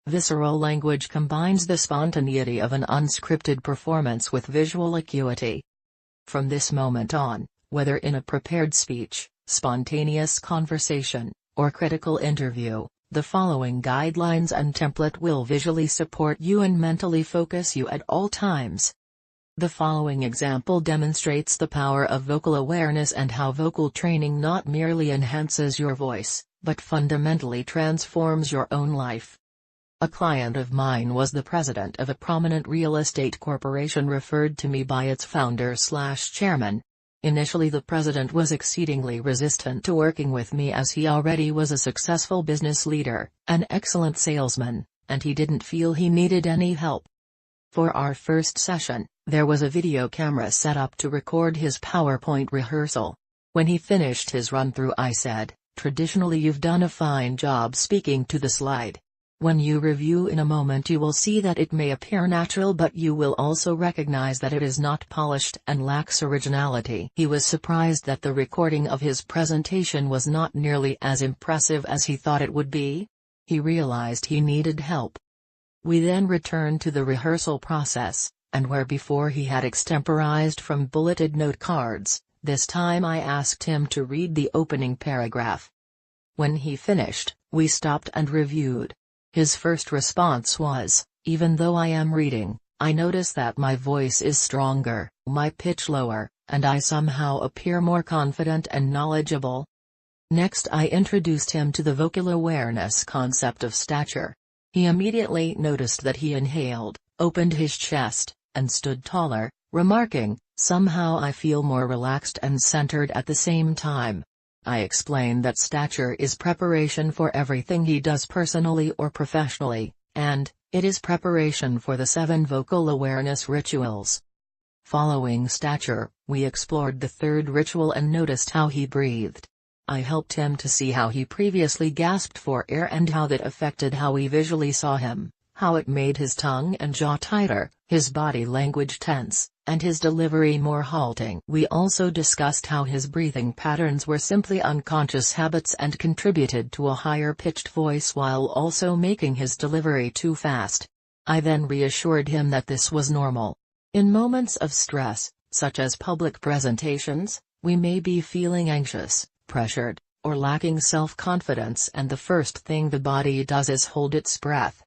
Visceral language combines the spontaneity of an unscripted performance with visual acuity. From this moment on, whether in a prepared speech, spontaneous conversation, or critical interview, the following guidelines and template will visually support you and mentally focus you at all times. The following example demonstrates the power of vocal awareness and how vocal training not merely enhances your voice, but fundamentally transforms your own life. A client of mine was the president of a prominent real estate corporation referred to me by its founder/chairman. Initially, the president was exceedingly resistant to working with me as he already was a successful business leader, an excellent salesman, and he didn't feel he needed any help. For our first session, there was a video camera set up to record his PowerPoint rehearsal. When he finished his run-through, I said, "Traditionally, you've done a fine job speaking to the slide. When you review in a moment, you will see that it may appear natural, but you will also recognize that it is not polished and lacks originality." He was surprised that the recording of his presentation was not nearly as impressive as he thought it would be. He realized he needed help. We then returned to the rehearsal process, and where before he had extemporized from bulleted note cards, this time I asked him to read the opening paragraph. When he finished, we stopped and reviewed. His first response was, "Even though I am reading, I notice that my voice is stronger, my pitch lower, and I somehow appear more confident and knowledgeable." Next, I introduced him to the vocal awareness concept of stature. He immediately noticed that he inhaled, opened his chest, and stood taller, remarking, "Somehow I feel more relaxed and centered at the same time." I explained that stature is preparation for everything he does personally or professionally, and it is preparation for the 7 vocal awareness rituals. Following stature, we explored the third ritual and noticed how he breathed. I helped him to see how he previously gasped for air and how that affected how we visually saw him, how it made his tongue and jaw tighter, his body language tense, and his delivery more halting. We also discussed how his breathing patterns were simply unconscious habits and contributed to a higher pitched voice while also making his delivery too fast. I then reassured him that this was normal. In moments of stress, such as public presentations, we may be feeling anxious, pressured, or lacking self-confidence, and the first thing the body does is hold its breath.